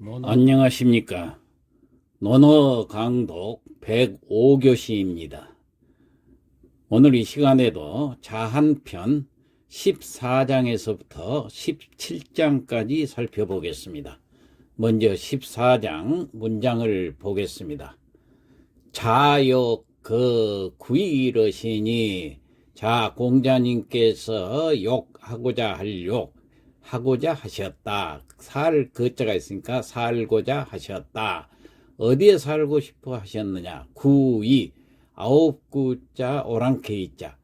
안녕하십니까. 논어 강독 105교시입니다. 오늘 이 시간에도 자한편 14장에서부터 17장까지 살펴보겠습니다. 먼저 14장 문장을 보겠습니다. 자욕 구이러시니, 자 공자님께서 욕하고자 할 욕, 하고자 하셨다. 살 그자가 있으니까 살고자 하셨다. 어디에 살고 싶어 하셨느냐? 구이, 아홉 구자 오랑캐 이자.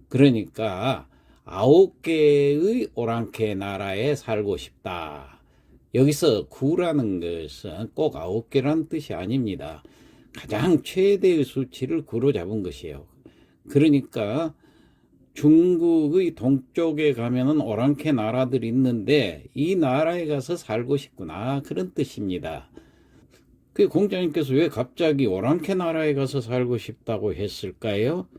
그러니까 9개의 오랑캐 나라에 살고 싶다. 여기서 구라는 것은 꼭 9개라는 뜻이 아닙니다. 가장 최대의 수치를 구로 잡은 것이에요. 그러니까 중국의 동쪽에 가면은 오랑캐 나라들이 있는데 이 나라에 가서 살고 싶구나, 그런 뜻입니다. 그 공자님께서 왜 갑자기 오랑캐 나라에 가서 살고 싶다고 했을까요?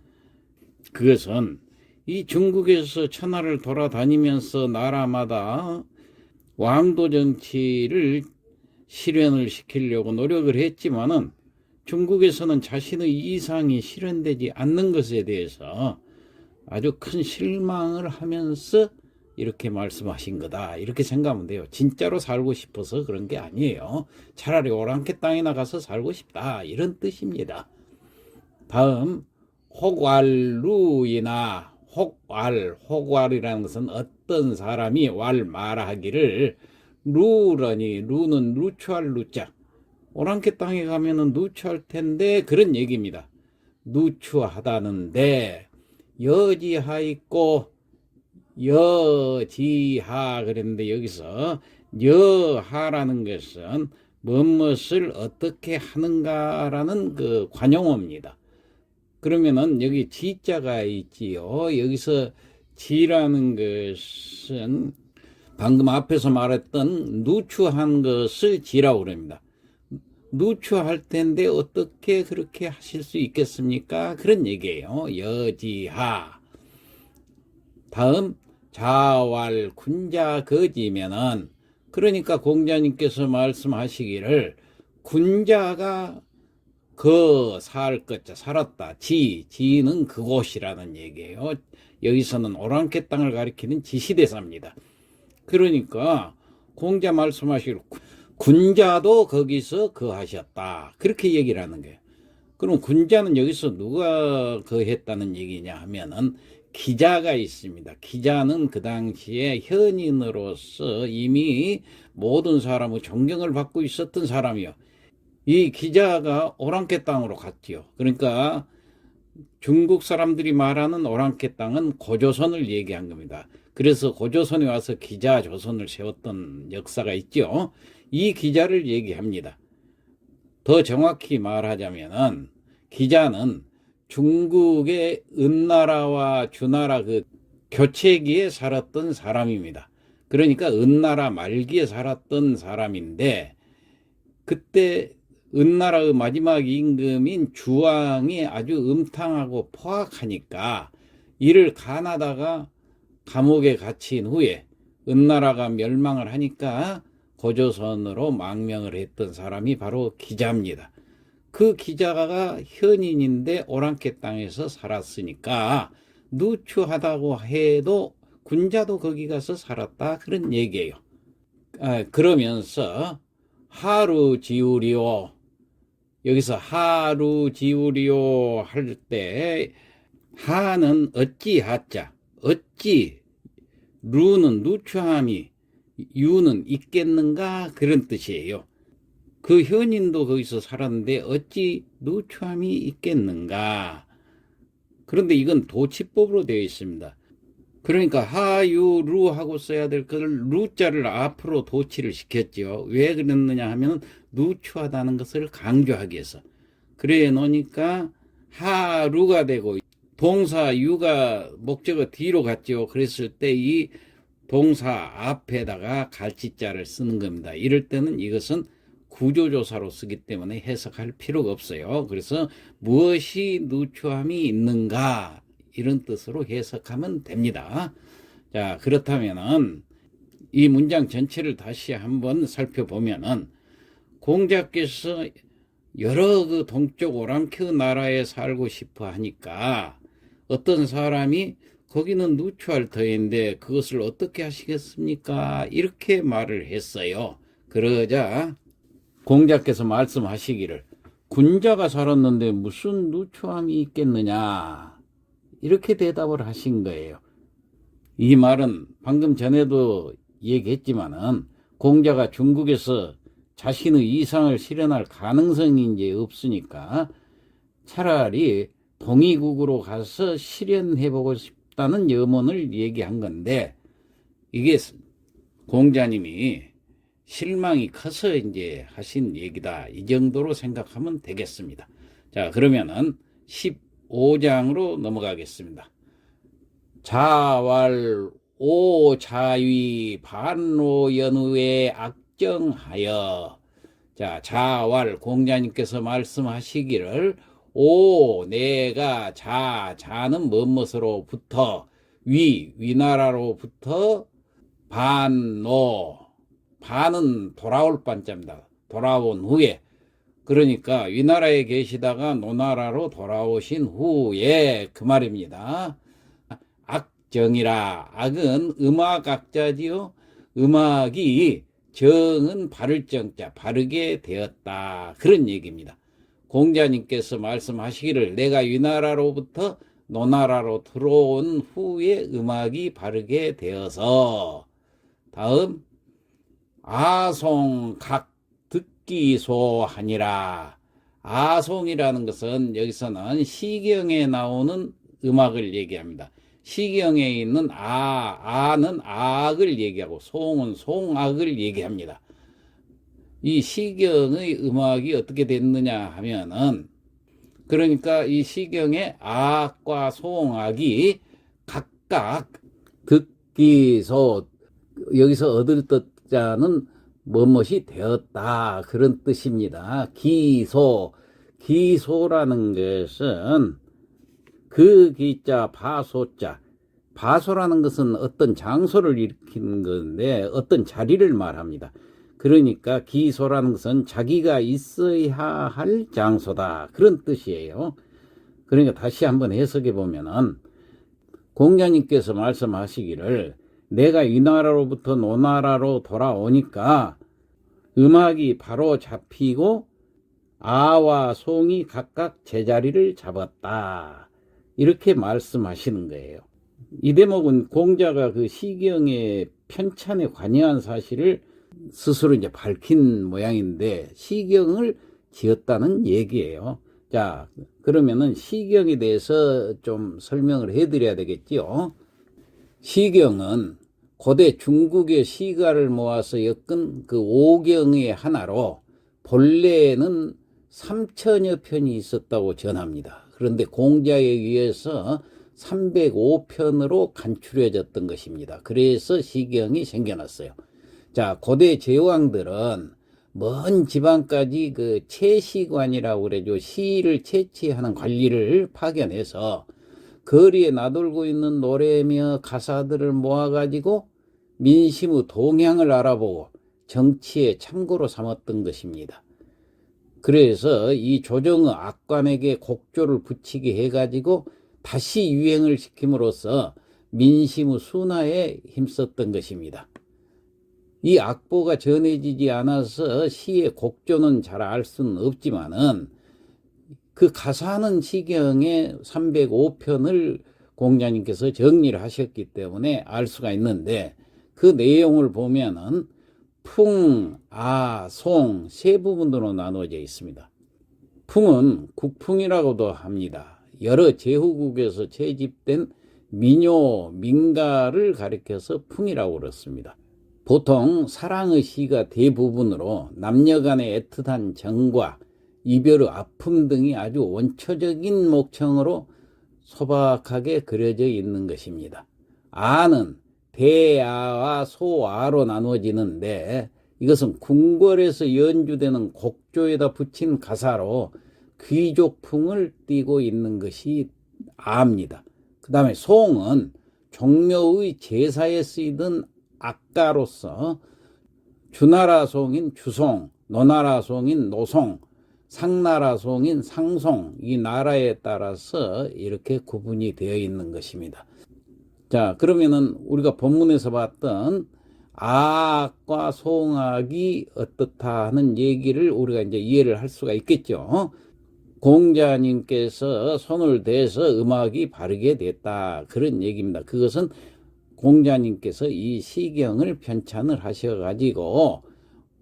그것은 이 중국에서 천하를 돌아다니면서 나라마다 왕도 정치를 실현을 시키려고 노력을 했지만은 중국에서는 자신의 이상이 실현되지 않는 것에 대해서 아주 큰 실망을 하면서 이렇게 말씀하신 거다, 이렇게 생각하면 돼요. 진짜로 살고 싶어서 그런 게 아니에요. 차라리 오랑캐 땅이나 가서 살고 싶다, 이런 뜻입니다. 다음 혹왈루이나, 혹왈이라는 것은 어떤 사람이 말하기를, 루러니, 루는 누추할 루자, 오랑캐 땅에 가면은 누추할 텐데, 그런 얘기입니다. 누추하다는데 여지하 있고 여지하 그랬는데, 여기서 여하라는 것은 무엇을 어떻게 하는가라는 그 관용어입니다. 그러면은 여기 지자가 있지요. 여기서 지라는 것은 방금 앞에서 말했던 누추한 것을 지라고 그럽니다. 누추할 텐데 어떻게 그렇게 하실 수 있겠습니까? 그런 얘기예요. 여지하. 다음 자왈 군자 거지면은, 그러니까 공자님께서 말씀하시기를 군자가 살 것자 살았다. 지는 그곳이라는 얘기예요. 여기서는 오랑캐 땅을 가리키는 지시대사입니다. 그러니까 공자 말씀하시기를 군자도 거기서 거하셨다, 그렇게 얘기를 하는 거예요. 그럼 군자는 여기서 누가 거했다는 얘기냐 하면은 기자가 있습니다. 기자는 그 당시에 현인으로서 이미 모든 사람의 존경을 받고 있었던 사람이요. 이 기자가 오랑캐 땅으로 갔지요. 그러니까 중국 사람들이 말하는 오랑캐 땅은 고조선을 얘기한 겁니다. 그래서 고조선에 와서 기자 조선을 세웠던 역사가 있죠. 이 기자를 얘기합니다. 더 정확히 말하자면은 기자는 중국의 은나라와 주나라 그 교체기에 살았던 사람입니다. 그러니까 은나라 말기에 살았던 사람인데, 그때 은나라의 마지막 임금인 주왕이 아주 음탕하고 포악하니까 이를 간하다가 감옥에 갇힌 후에 은나라가 멸망을 하니까 고조선으로 망명을 했던 사람이 바로 기자입니다. 그 기자가 현인인데 오랑캐 땅에서 살았으니까 누추하다고 해도 군자도 거기 가서 살았다, 그런 얘기예요. 그러면서 하루 지우리오, 여기서 하루 지우리오 할 때 하는 어찌 하자, 어찌, 루는 누추함이, 유는 있겠는가, 그런 뜻이에요. 그 현인도 거기서 살았는데 어찌 누추함이 있겠는가. 그런데 이건 도치법으로 되어 있습니다. 그러니까 하유루 하고 써야 될 것을 루자를 앞으로 도치를 시켰죠. 왜 그랬느냐 하면 누추하다는 것을 강조하기 위해서. 그래 놓으니까 하루가 되고 동사 유가 목적어 뒤로 갔죠. 그랬을 때 이 동사 앞에다가 갈치자를 쓰는 겁니다. 이럴 때는 이것은 구조조사로 쓰기 때문에 해석할 필요가 없어요. 그래서 무엇이 누추함이 있는가, 이런 뜻으로 해석하면 됩니다. 자, 그렇다면은 이 문장 전체를 다시 한번 살펴보면은 공자께서 여러 그 동쪽 오랑캐 나라에 살고 싶어 하니까 어떤 사람이 거기는 누추할터인데 그것을 어떻게 하시겠습니까? 이렇게 말을 했어요. 그러자 공자께서 말씀하시기를 군자가 살았는데 무슨 누추함이 있겠느냐 이렇게 대답을 하신 거예요. 이 말은 방금 전에도 얘기했지만은 공자가 중국에서 자신의 이상을 실현할 가능성이 이제 없으니까 차라리 동이국으로 가서 실현해보고 싶다는 염원을 얘기한 건데, 이게 공자님이 실망이 커서 이제 하신 얘기다, 이 정도로 생각하면 되겠습니다. 자, 그러면은 15장으로 넘어가겠습니다. 자왈 오자위 반로연우에 악정하여. 자, 자왈 공자님께서 말씀하시기를 내가 자는 뭐뭐으로부터 위나라로부터 반은 돌아올 반자입니다. 돌아온 후에, 그러니까 위나라에 계시다가 노나라로 돌아오신 후에 그 말입니다. 악정이라. 악은 음악악자지요. 음악이 정은 바를 정자, 바르게 되었다, 그런 얘기입니다. 공자님께서 말씀하시기를 내가 위나라로부터 노나라로 들어온 후에 음악이 바르게 되어서, 다음 아송각 듣기소하니라. 아송이라는 것은 여기서는 시경에 나오는 음악을 얘기합니다. 시경에 있는 아는 악을 얘기하고 송은 송악을 얘기합니다. 이 시경의 음악이 어떻게 됐느냐 하면은, 그러니까 이 시경의 악과 송악이 각각 듣기소, 여기서 얻을 뜻자는 뭐뭇이 되었다, 그런 뜻입니다. 기소라는 것은 그 기자 바소자, 바소라는 것은 어떤 장소를 일으키는 건데 어떤 자리를 말합니다. 그러니까 기소라는 것은 자기가 있어야 할 장소다, 그런 뜻이에요. 그러니까 다시 한번 해석해 보면은 공자님께서 말씀하시기를 내가 이 나라로부터 노나라로 돌아오니까 음악이 바로 잡히고 아와 송이 각각 제자리를 잡았다, 이렇게 말씀하시는 거예요. 이 대목은 공자가 그 시경의 편찬에 관여한 사실을 스스로 이제 밝힌 모양인데 시경을 지었다는 얘기예요. 자, 그러면은 시경에 대해서 좀 설명을 해드려야 되겠지요. 시경은 고대 중국의 시가를 모아서 엮은 그 5경의 하나로 본래에는 3천여 편이 있었다고 전합니다. 그런데 공자에 의해서 305편으로 간추려졌던 것입니다. 그래서 시경이 생겨났어요. 자, 고대 제왕들은 먼 지방까지 그 채시관이라고 그래죠. 시를 채취하는 관리를 파견해서 거리에 나돌고 있는 노래며 가사들을 모아가지고 민심의 동향을 알아보고 정치에 참고로 삼았던 것입니다. 그래서 이 조정의 악관에게 곡조를 붙이게 해가지고 다시 유행을 시킴으로써 민심의 순화에 힘썼던 것입니다. 이 악보가 전해지지 않아서 시의 곡조는 잘 알 수는 없지만은 그 가사는 시경의 305편을 공자님께서 정리를 하셨기 때문에 알 수가 있는데, 그 내용을 보면은 풍, 아, 송 세 부분으로 나누어져 있습니다. 풍은 국풍이라고도 합니다. 여러 제후국에서 채집된 민요, 민가를 가리켜서 풍이라고 그렇습니다. 보통 사랑의 시가 대부분으로 남녀 간의 애틋한 정과 이별의 아픔 등이 아주 원초적인 목청으로 소박하게 그려져 있는 것입니다. 아는 대아와 소아로 나누어지는데 이것은 궁궐에서 연주되는 곡조에다 붙인 가사로 귀족풍을 띠고 있는 것이 아입니다. 그 다음에 송은 종묘의 제사에 쓰이던 악가로서 주나라 송인 주송, 노나라송인 노송, 상나라송인 상송, 이 나라에 따라서 이렇게 구분이 되어 있는 것입니다. 자, 그러면은 우리가 본문에서 봤던 아악과 송악이 어떻다 하는 얘기를 우리가 이제 이해를 할 수가 있겠죠. 공자님께서 손을 대서 음악이 바르게 됐다, 그런 얘기입니다. 그것은 공자님께서 이 시경을 편찬을 하셔가지고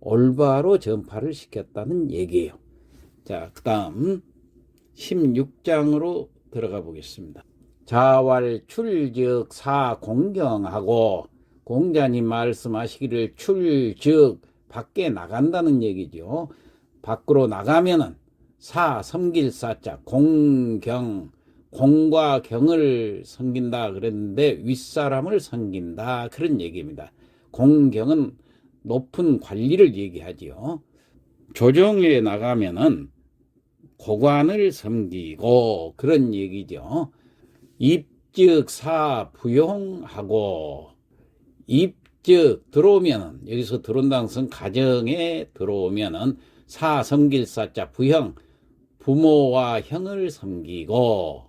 올바로 전파를 시켰다는 얘기예요. 자, 그 다음 16장으로 들어가 보겠습니다. 자왈출 즉 사공경하고, 공자님 말씀하시기를 출 즉 밖에 나간다는 얘기죠. 밖으로 나가면은 사 섬길 사자 공경, 공과 경을 섬긴다 그랬는데 윗사람을 섬긴다, 그런 얘기입니다. 공경은 높은 관리를 얘기하지요. 조정에 나가면은 고관을 섬기고, 그런 얘기죠. 입즉 사 부용하고, 입즉 들어오면은, 여기서 들어온다는 것은 가정에 들어오면은 사 섬길 사자 부형, 부모와 형을 섬기고,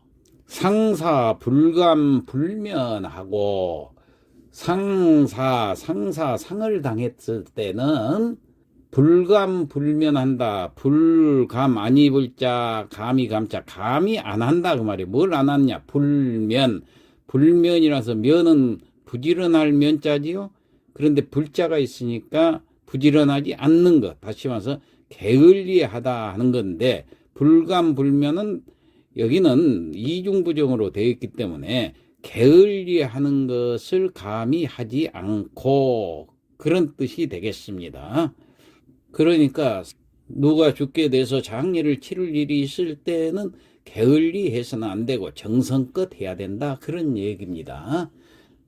상사 불감 불면하고, 상을 당했을 때는 불감 불면한다. 불감 아니 불자 감이 감자, 감이 안 한다 그 말이에요. 뭘 안 하냐? 불면, 불면이라서 면은 부지런할 면자지요. 그런데 불자가 있으니까 부지런하지 않는 것, 다시 말해서 게을리하다 하는 건데, 불감 불면은 여기는 이중부정으로 되어 있기 때문에 게을리하는 것을 감히 하지 않고, 그런 뜻이 되겠습니다. 그러니까 누가 죽게 돼서 장례를 치를 일이 있을 때는 게을리해서는 안 되고 정성껏 해야 된다, 그런 얘기입니다.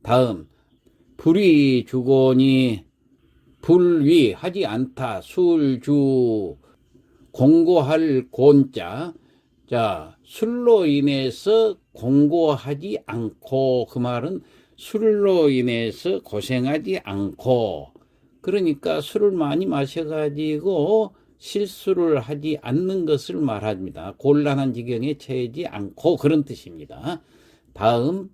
다음, 불이 주거니 불위 하지 않다, 술주 공고할 곤자. 자, 술로 인해서 공고하지 않고, 그 말은 술로 인해서 고생하지 않고, 그러니까 술을 많이 마셔가지고 실수를 하지 않는 것을 말합니다. 곤란한 지경에 처하지 않고, 그런 뜻입니다. 다음,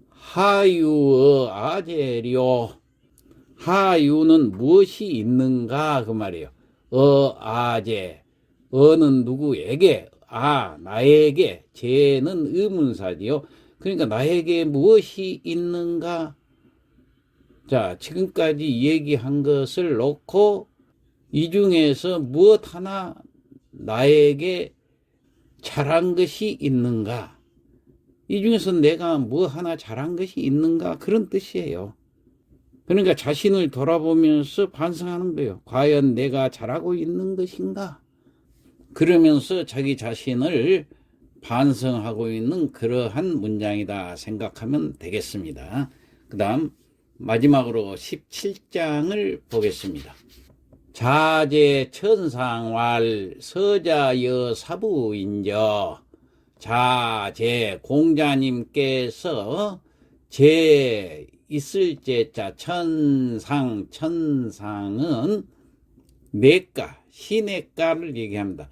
하유의 아재리요. 하유는 무엇이 있는가 그 말이에요. 아재, 어는 누구에게, 나에게, 제는 의문사지요. 그러니까 나에게 무엇이 있는가. 자, 지금까지 얘기한 것을 놓고 이 중에서 무엇 하나 나에게 잘한 것이 있는가, 이 중에서 내가 뭐 하나 잘한 것이 있는가, 그런 뜻이에요. 그러니까 자신을 돌아보면서 반성하는 거예요. 과연 내가 잘하고 있는 것인가, 그러면서 자기 자신을 반성하고 있는 그러한 문장이다 생각하면 되겠습니다. 그 다음 마지막으로 17장을 보겠습니다. 자제 천상왈 서자여 사부인저. 자제, 공자님께서 제 있을 제자 천상, 천상은 내가, 시내가를 얘기합니다.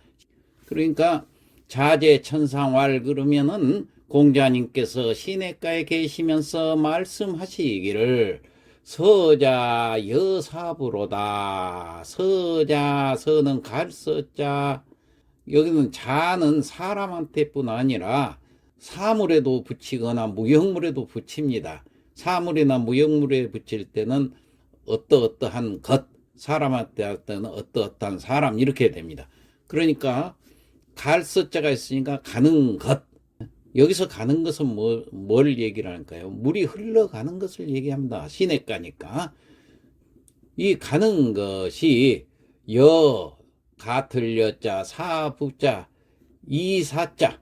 그러니까 자제 천상왈 그러면은 공자님께서 시내가에 계시면서 말씀하시기를 서자 여사부로다. 서자, 서는 갈서자, 여기는 자는 사람한테뿐 아니라 사물에도 붙이거나 무형물에도 붙입니다. 사물이나 무형물에 붙일 때는 어떠어떠한 것, 사람한테 할 때는 어떠어떠한 사람, 이렇게 됩니다. 그러니까 갈서자가 있으니까 가는 것, 여기서 가는 것은 뭘 얘기를 할까요? 물이 흘러가는 것을 얘기합니다. 시냇가니까. 이 가는 것이 같을 여자, 사부자, 이사자,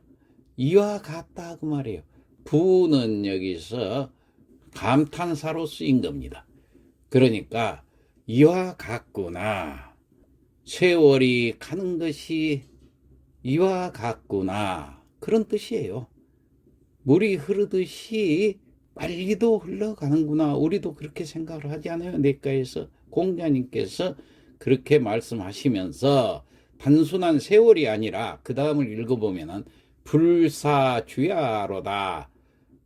이와 같다 그 말이에요. 부는 여기서 감탄사로 쓰인 겁니다. 그러니까 이와 같구나, 세월이 가는 것이 이와 같구나, 그런 뜻이에요. 물이 흐르듯이 빨리도 흘러가는구나, 우리도 그렇게 생각을 하지 않아요? 내과에서 공자님께서 그렇게 말씀하시면서 단순한 세월이 아니라 그 다음을 읽어보면은 불사주야로다.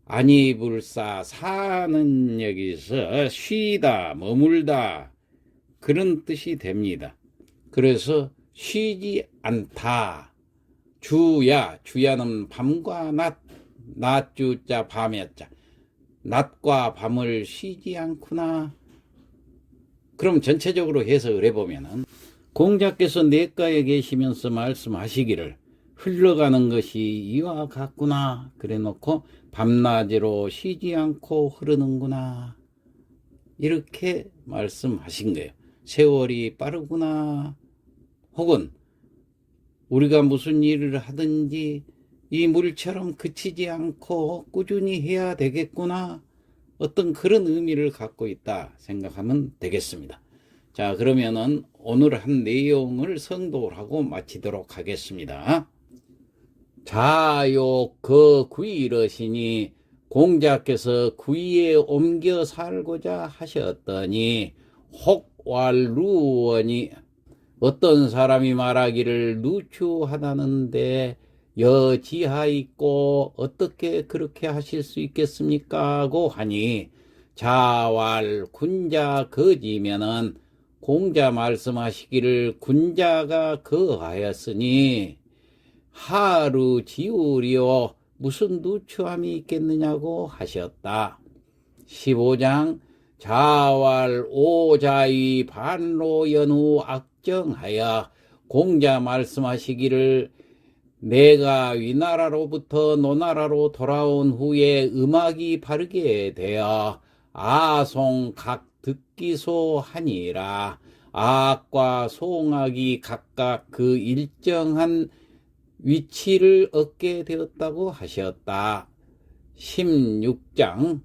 아니 불사 사는 여기서 쉬다 머물다 그런 뜻이 됩니다. 그래서 쉬지 않다. 주야는 밤과 낮주자 밤야자, 낮과 밤을 쉬지 않구나. 그럼 전체적으로 해석을 해보면은 공자께서 내과에 계시면서 말씀하시기를 흘러가는 것이 이와 같구나. 그래 놓고 밤낮으로 쉬지 않고 흐르는구나. 이렇게 말씀하신 거예요. 세월이 빠르구나. 혹은 우리가 무슨 일을 하든지 이 물처럼 그치지 않고 꾸준히 해야 되겠구나. 어떤 그런 의미를 갖고 있다 생각하면 되겠습니다. 자, 그러면은 오늘 한 내용을 성독을 하고 마치도록 하겠습니다. 자요 그 구이러시니 공자께서 구이에 옮겨 살고자 하셨더니 혹왈루원이 어떤 사람이 말하기를 누추하다는데 여지하 있고 어떻게 그렇게 하실 수 있겠습니까? 고 하니 자왈 군자 거지면은 공자 말씀하시기를 군자가 거하였으니 하루 지우리요 무슨 누추함이 있겠느냐고 하셨다. 15장 자왈 오자의 반로 연후 악정하여 공자 말씀하시기를 내가 위나라로부터 노나라로 돌아온 후에 음악이 바르게 되어 아송 각 듣기소 하니라. 악과 송악이 각각 그 일정한 위치를 얻게 되었다고 하셨다. 16장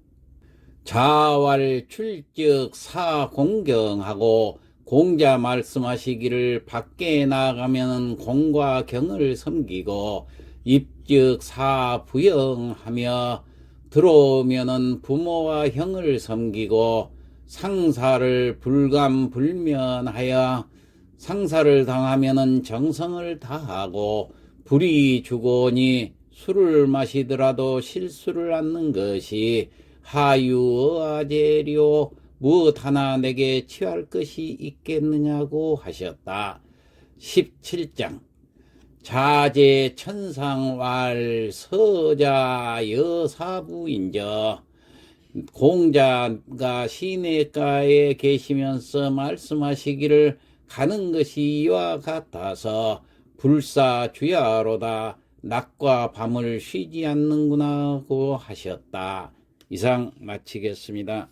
자왈 출즉 사공경하고 공자 말씀하시기를 밖에 나가면 공과 경을 섬기고 입즉 사부영하며 들어오면은 부모와 형을 섬기고 상사를 불감불면하여 상사를 당하면은 정성을 다하고 불이 주거니 술을 마시더라도 실수를 않는 것이 하유어아제료 무엇 하나 내게 취할 것이 있겠느냐고 하셨다. 17장 자제 천상왈 서자 여사부인저 공자가 시내가에 계시면서 말씀하시기를 가는 것이 이와 같아서 불사주야로다. 낮과 밤을 쉬지 않는구나고 하셨다. 이상 마치겠습니다.